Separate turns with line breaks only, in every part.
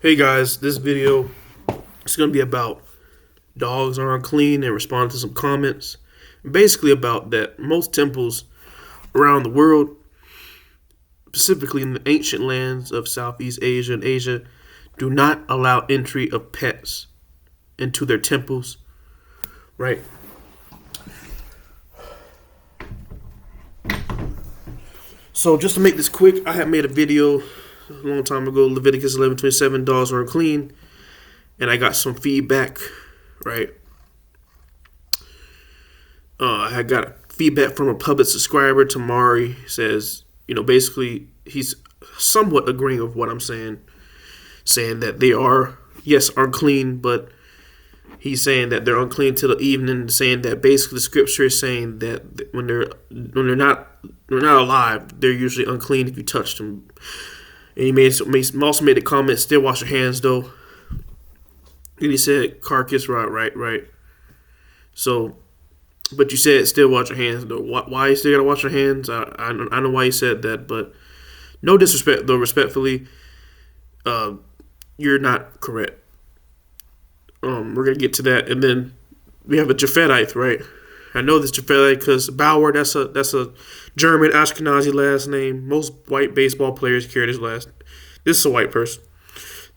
Hey guys, this video is going to be about dogs are unclean and respond to some comments. Basically about that most temples around the world, specifically in the ancient lands of Southeast Asia and Asia, do not allow entry of pets into their temples, right? So just to make this quick, I had made a video a long time ago, Leviticus 11:27, dogs are unclean, and I got some feedback, right? I got feedback from a public subscriber, Tamari, says, basically he's somewhat agreeing with what I'm saying that they are, yes, unclean, but he's saying that they're unclean till the evening, saying that basically the scripture is saying that when they're not alive, they're usually unclean if you touch them. And he also made a comment, still wash your hands though. And he said carcass, right. So, but you said still wash your hands though. Why you still gotta wash your hands? I know why you said that, but no disrespect though. Respectfully, you're not correct. We're gonna get to that, and then we have a Japhethite, right? I know this Japhethite because Bauer. That's a German Ashkenazi last name. Most white baseball players carry this last. This is a white person,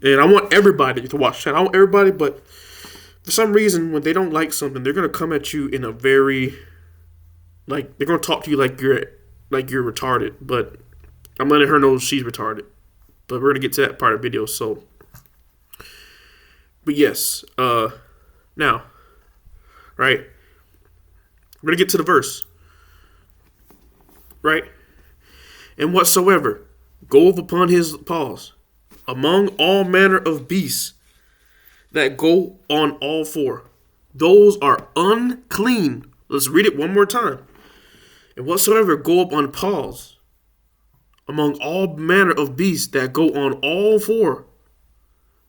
and I want everybody to watch that. I want everybody, but for some reason, when they don't like something, they're gonna come at you in a very, they're gonna talk to you like you're retarded. But I'm letting her know she's retarded. But we're gonna get to that part of the video. So, but yes, now, right. We're going to get to the verse. Right? And whatsoever goeth upon his paws among all manner of beasts that go on all four, those are unclean. Let's read it one more time. And whatsoever go up on paws among all manner of beasts that go on all four,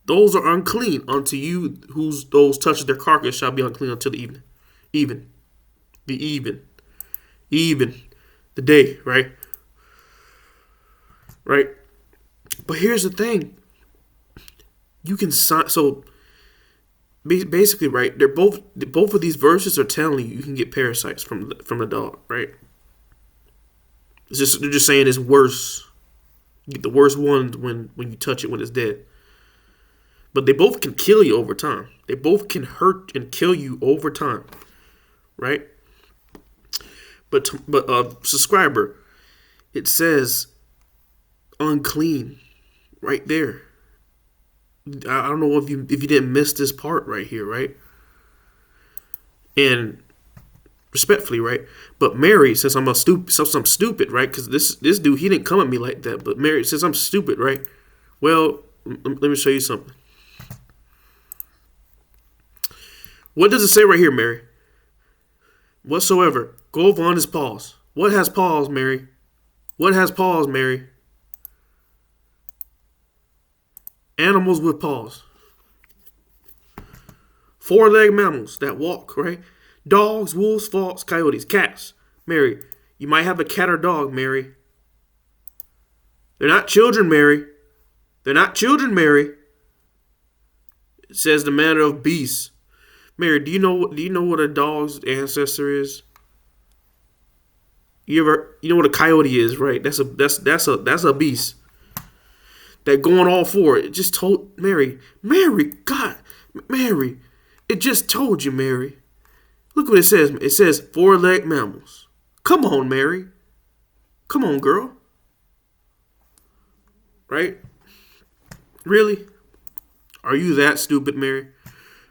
those are unclean unto you, whose those touches their carcass shall be unclean until the evening. The day, right? Right? But here's the thing. You can so basically, right? They're both of these verses are telling you can get parasites from the dog, right? They're just saying it's worse. You get the worst ones when you touch it when it's dead. But they both can kill you over time. They both can hurt and kill you over time, right? But subscriber, it says unclean right there. I don't know if you didn't miss this part right here, right? And respectfully, right? But Mary says I'm stupid, right? Because this dude, he didn't come at me like that. But Mary says I'm stupid, right? Well, let me show you something. What does it say right here, Mary? Whatsoever go upon his paws. What has paws, Mary? What has paws, Mary? Animals with paws. Four-legged mammals that walk, right? Dogs, wolves, fox, coyotes, cats. Mary, you might have a cat or dog, Mary. They're not children, Mary. They're not children, Mary. It says the manner of beasts. Mary, do you know what a dog's ancestor is? You know what a coyote is, right? That's a beast. That going all four. It just told Mary, God, Mary, it just told you, Mary. Look what it says. It says four-legged mammals. Come on, Mary. Come on, girl. Right? Really? Are you that stupid, Mary?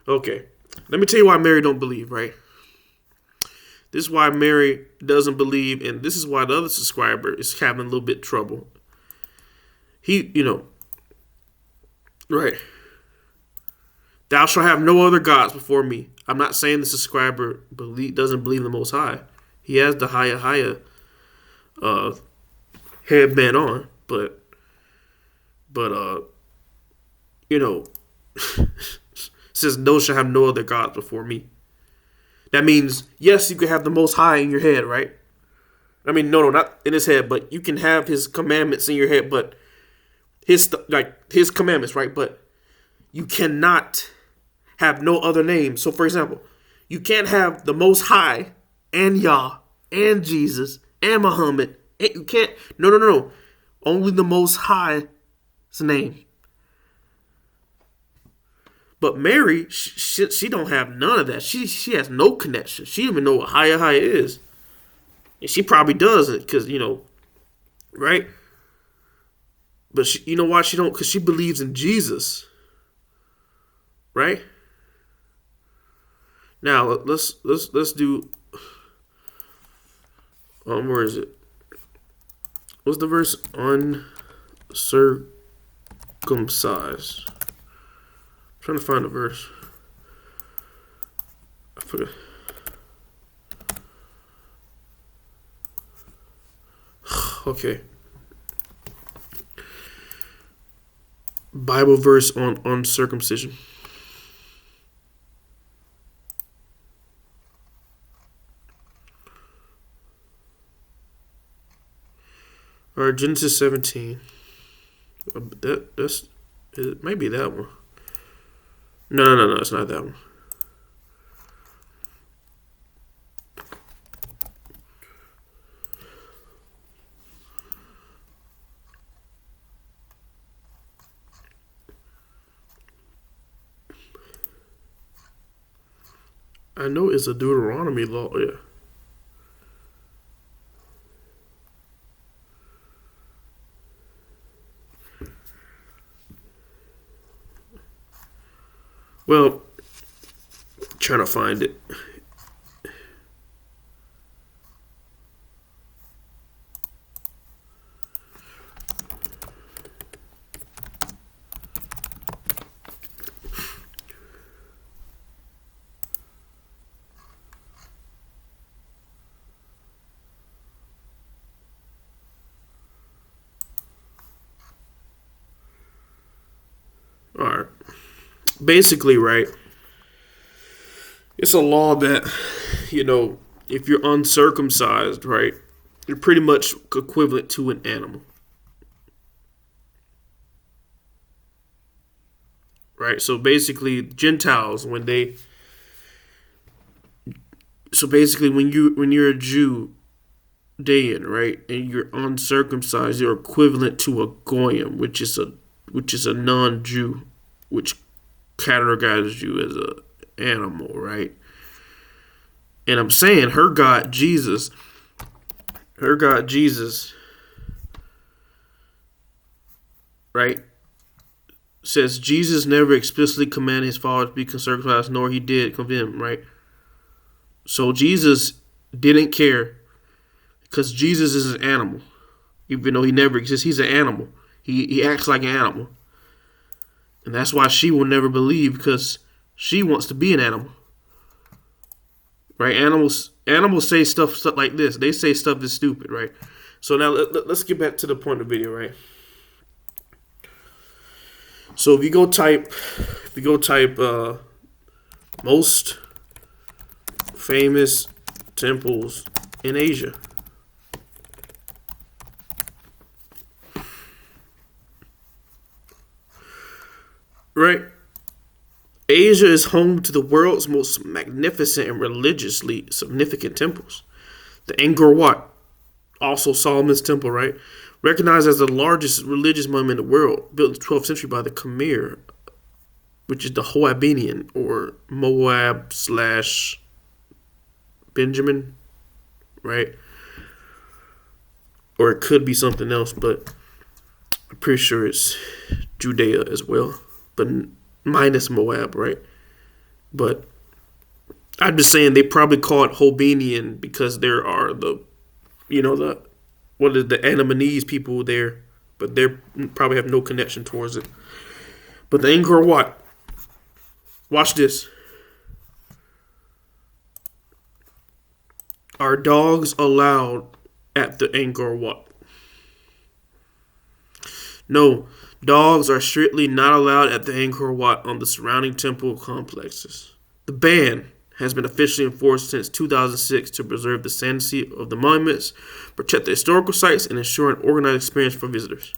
Okay. Let me tell you why Mary don't believe, right? This is why Mary doesn't believe, and this is why the other subscriber is having a little bit of trouble. He, right. Thou shalt have no other gods before me. I'm not saying the subscriber doesn't believe in the Most High. He has the higher headband on, but says, "Those shall have no other gods before me." That means, yes, you can have the Most High in your head, right? I mean, no, not in his head, but you can have his commandments in your head, but his commandments, right? But you cannot have no other name. So, for example, you can't have the Most High and Yah and Jesus and Muhammad. You can't. No, no, no, no. Only the Most High's name. But Mary, she don't have none of that. She has no connection. She don't even know what Haya is. And she probably doesn't because, right? But you know why she don't? Because she believes in Jesus. Right? Now, let's do... where is it? What's the verse? Uncircumcised. Trying to find a verse. I forgot. Okay. Bible verse on uncircumcision. All right, Genesis 17. It might be that one. No, it's not that one. I know it's a Deuteronomy law. Yeah. Well, trying to find it. All right. Basically, right, it's a law that, if you're uncircumcised, right, you're pretty much equivalent to an animal. Right? So basically, Gentiles, when you're a Judean, right, and you're uncircumcised, you're equivalent to a goyim, which is a non-Jew, which categorizes you as a animal, right? And I'm saying her God Jesus, right, says Jesus never explicitly commanded his followers to be circumcised, nor he did condemn, right? So Jesus didn't care because Jesus is an animal. Even though he never exists, he's an animal. He acts like an animal. And that's why she will never believe, because she wants to be an animal. Right? Animals say stuff like this. They say stuff that's stupid, right? So now let's get back to the point of the video, right? So if you go type most famous temples in Asia. Right? Asia is home to the world's most magnificent and religiously significant temples. The Angkor Wat, also Solomon's temple, right? Recognized as the largest religious monument in the world, built in the 12th century by the Khmer, which is the Hoabinian or Moab / Benjamin, right? Or it could be something else, but I'm pretty sure it's Judea as well, but minus Moab, right? But I'm just saying they probably call it Hobanian because there are the Andamanese people there, but they probably have no connection towards it. But the Angkor Wat, watch this. Are dogs allowed at the Angkor Wat? No, dogs are strictly not allowed at the Angkor Wat on the surrounding temple complexes. The ban has been officially enforced since 2006 to preserve the sanity of the monuments, protect the historical sites, and ensure an organized experience for visitors.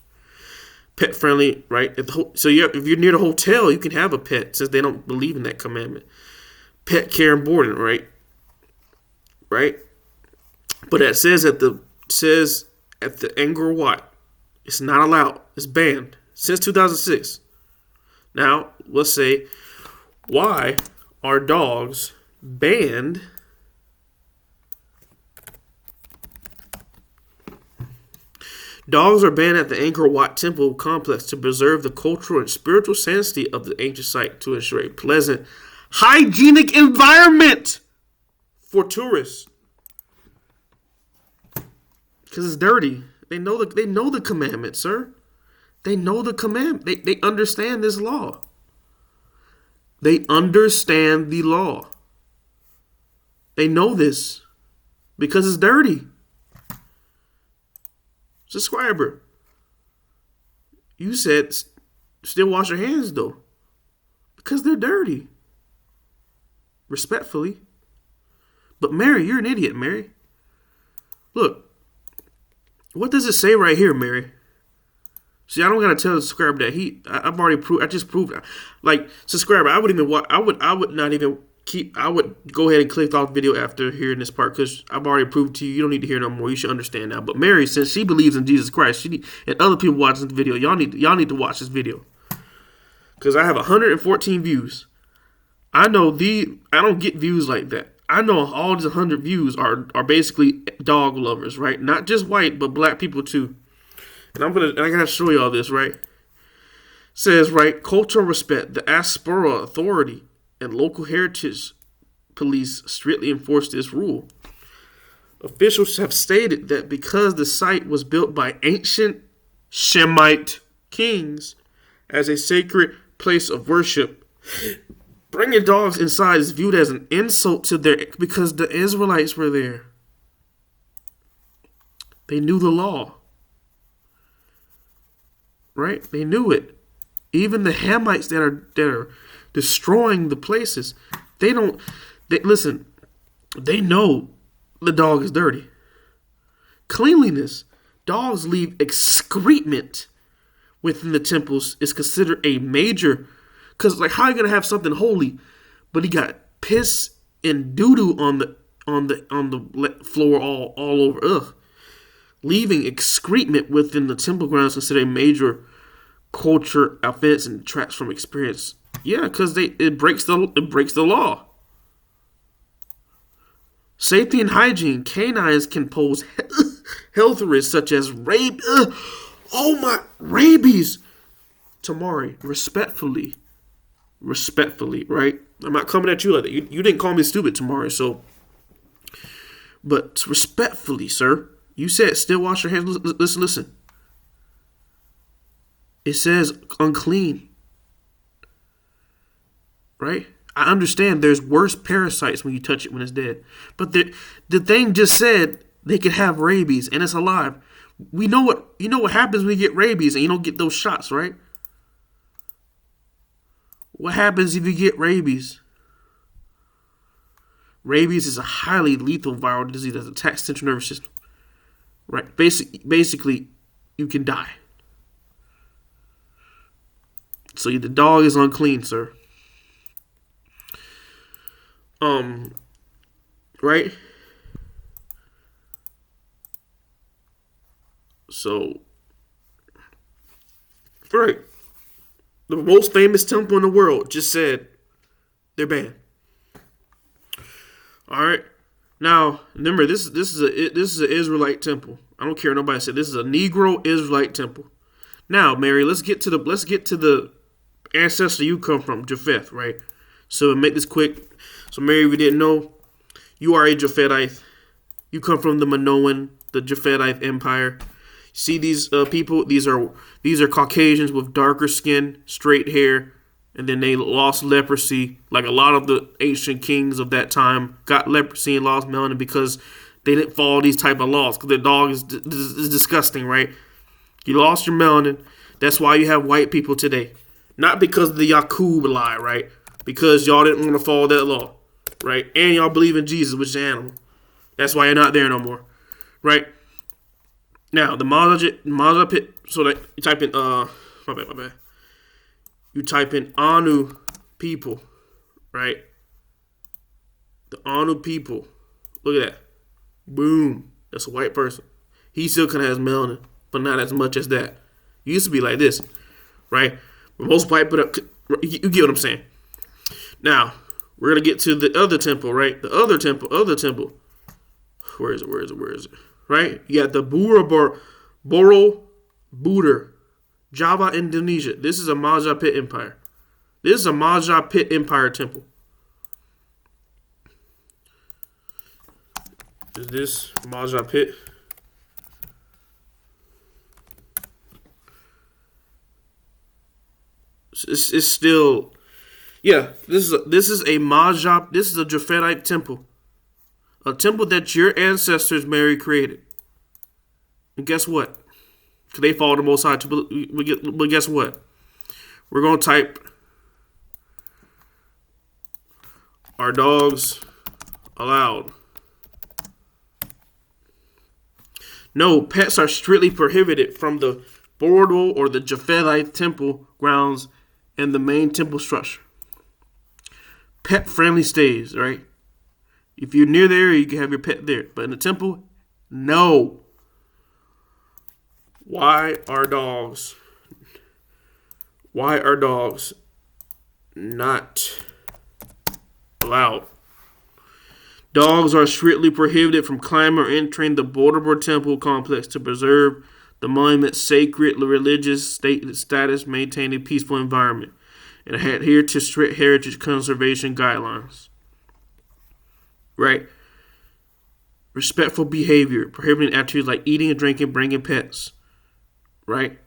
pet friendly, right? If you're near the hotel, you can have a pet since they don't believe in that commandment. Pet care and boarding, right? Right? But it says at the Angkor Wat, it's not allowed. It's banned since 2006. Now, let's say, why are dogs banned? Dogs are banned at the Angkor Wat Temple complex to preserve the cultural and spiritual sanctity of the ancient site to ensure a pleasant, hygienic environment for tourists. Because it's dirty. They know the commandment, sir. They know the commandment. They understand this law. They understand the law. They know this because it's dirty. Subscriber, you said still wash your hands though because they're dirty. Respectfully. But Mary, you're an idiot, Mary. Look, what does it say right here, Mary? See, I don't gotta tell the subscriber that I've already proved. I just proved. Like, subscriber, I would not even keep. I would go ahead and click off the video after hearing this part because I've already proved to you. You don't need to hear no more. You should understand now. But Mary, since she believes in Jesus Christ, and other people watching this video, y'all need to watch this video because I have 114 views. I don't get views like that. I know all these 100 views are basically dog lovers, right? Not just white, but black people too. And I gotta show you all this, right? It says, right, cultural respect, the Aspera Authority and local heritage police strictly enforce this rule. Officials have stated that because the site was built by ancient Shemite kings as a sacred place of worship, bringing dogs inside is viewed as an insult to because the Israelites were there. They knew the law. Right? They knew it. Even the Hamites that are destroying the places, listen, they know the dog is dirty. Cleanliness. Dogs leave excrement within the temples is considered a major, because like how are you gonna have something holy, but he got piss and doo-doo on the floor all over. Ugh. Leaving excrement within the temple grounds is considered a major culture offense and detracts from experience. Yeah, because it breaks the law. Safety and hygiene. Canines can pose health risks such as rabies. Rabies. Tamari, respectfully, right? I'm not coming at you like that. You didn't call me stupid, Tamari. So, but respectfully, sir. You said still wash your hands. Listen. It says unclean. Right? I understand there's worse parasites when you touch it when it's dead. But the thing just said they could have rabies and it's alive. You know what happens when you get rabies and you don't get those shots, right? What happens if you get rabies? Rabies is a highly lethal viral disease that attacks the central nervous system. Right? Basically, you can die. So the dog is unclean, sir. Right? So, right. The most famous temple in the world just said they're banned. All right. Now, remember, this is an Israelite temple. I don't care what nobody said. This is a Negro Israelite temple. Now, Mary, let's get to the ancestor you come from, Japheth, right? So make this quick. So, Mary, if you didn't know, you are a Japhethite. You come from the Minoan, the Japhethite Empire. See these people? These are Caucasians with darker skin, straight hair, and then they lost leprosy. Like a lot of the ancient kings of that time got leprosy and lost melanin because they didn't follow these type of laws. Because their dog is disgusting, right? You lost your melanin. That's why you have white people today. Not because of the Yaqub lie, right? Because y'all didn't want to follow that law, right? And y'all believe in Jesus, which is an animal. That's why you're not there no more, right? Now, the Mazda pit, so that you type in my bad. You type in Anu people, right? The Anu people. Look at that. Boom. That's a white person. He still kind of has melanin, but not as much as that. It used to be like this, right? But most white, but you get what I'm saying. Now, we're going to get to the other temple, right? The other temple. Where is it? Right? You got the Borobudur, Java, Indonesia. This is a Majapahit Empire. This is a Majapahit Empire temple. Is this Majapahit? It's still, yeah. This is a Majap. This is a Japhetite temple, a temple that your ancestors Mary created. And guess what? Because they follow the Most High. But guess what? We're gonna type "Are dogs allowed?" No, pets are strictly prohibited from the Bordal or the Japhetite temple grounds and the main temple structure. Pet-friendly stays, right? If you're near the area, you can have your pet there. But in the temple, no. Why are dogs not allowed? Dogs are strictly prohibited from climbing or entering the Bordal temple complex to preserve the monument's sacred religious status, maintain a peaceful environment, and adhere to strict heritage conservation guidelines. Right? Respectful behavior, prohibiting activities like eating and drinking, bringing pets. Right?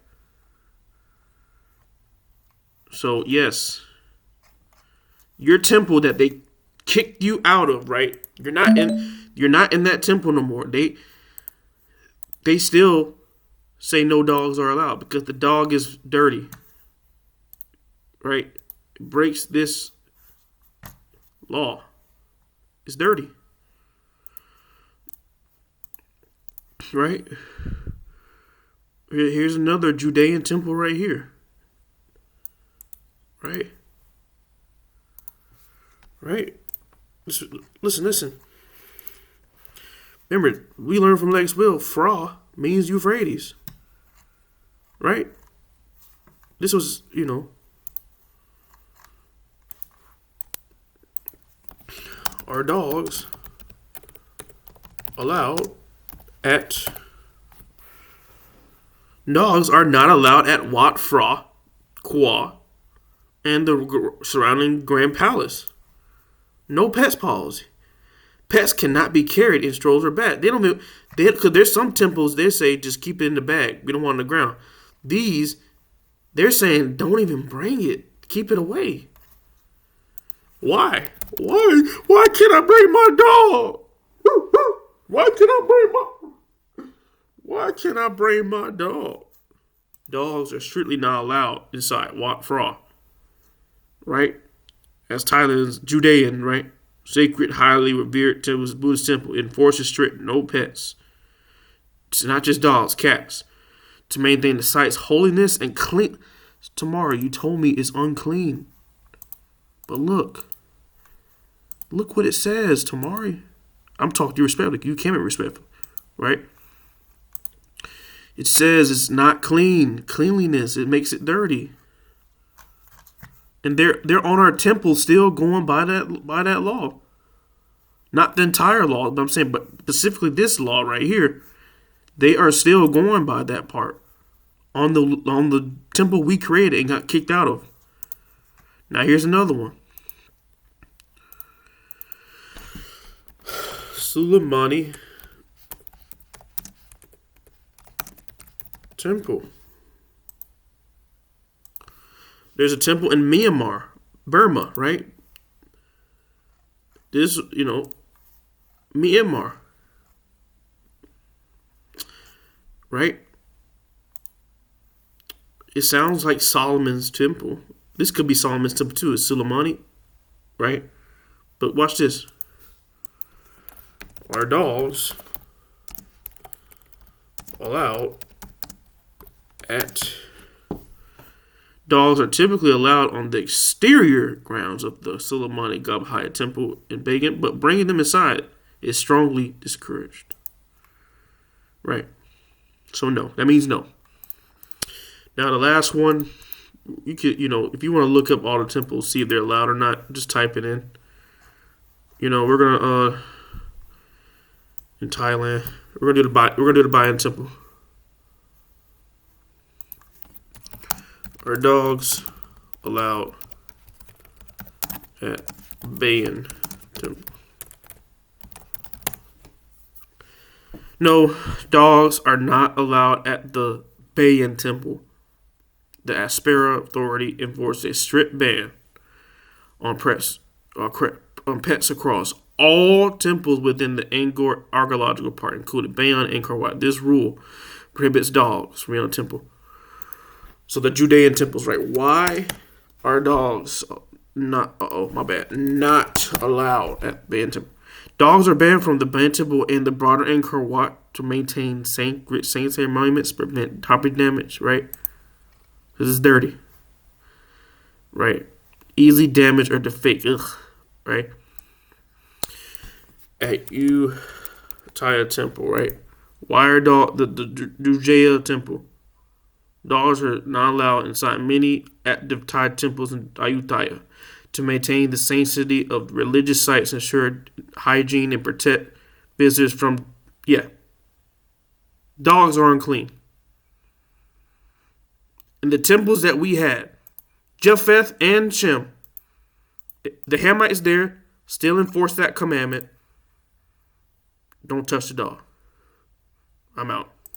So, yes. Your temple that they kicked you out of, right? You're not in that temple no more. They still say no dogs are allowed because the dog is dirty. Right? It breaks this law. It's dirty. Right? Here's another Judean temple right here. Right? Right? Listen. Remember, we learned from Lex Will, Fra means Euphrates. Right? This was, are dogs allowed at... Dogs are not allowed at Wat Fra, Kwa, and the surrounding Grand Palace. No pets policy. Pets cannot be carried in strollers or bags. Because there's some temples they say just keep it in the bag. We don't want it on the ground. These, they're saying don't even bring it. Keep it away. Why? Why can't I bring my dog? Why can't I bring my dog? Dogs are strictly not allowed inside Wat Fra. Right? As Thailand's Judean, right? Sacred, highly revered Buddhist temple enforces strict no pets. It's not just dogs, cats. To maintain the site's holiness and clean. Tamara, you told me it's unclean. But look what it says, Tamari. I'm talking to you respectfully. You can't be respectful, right? It says it's not clean. Cleanliness, it makes it dirty. And they're on our temple still going by that law. Not the entire law, but I'm saying, but specifically this law right here. They are still going by that part. On the temple we created and got kicked out of. Now here's another one. Suleimani Temple. There's a temple in Myanmar, Burma, right? This, Myanmar. Right? It sounds like Solomon's temple. This could be Solomon's temple too. It's Suleimani, right? But watch this. Are dogs allowed at Dogs are typically allowed on the exterior grounds of the Suleimani Gabhaya temple in Begun, but bringing them inside is strongly discouraged. Right. So no, that means no. Now the last one, you could, if you want to look up all the temples, see if they're allowed or not, just type it in. We're gonna in Thailand, we're gonna do the Bayan temple. Are dogs allowed at Bayan temple? No, dogs are not allowed at the Bayan temple. The Aspera Authority enforced a strict ban on pets across all temples within the Angkor Archaeological Park, including Bayon and Angkor Wat. This rule prohibits dogs from entering the temple. So the Judean temples, right? Why are dogs not allowed at Bayon temple? Dogs are banned from the Bayon temple and the broader Angkor Wat to maintain sanctuary monuments, prevent property damage, right? This is dirty, right? Easily damage or defect, right? At Uttaya temple, right? Why are the Dujaya temple? Dogs are not allowed inside many active Thai temples in Ayutthaya to maintain the sanctity of religious sites, ensure hygiene, and protect visitors from, dogs are unclean. In the temples that we had, Japheth and Shem, the Hamites there still enforce that commandment. Don't touch the dog. I'm out.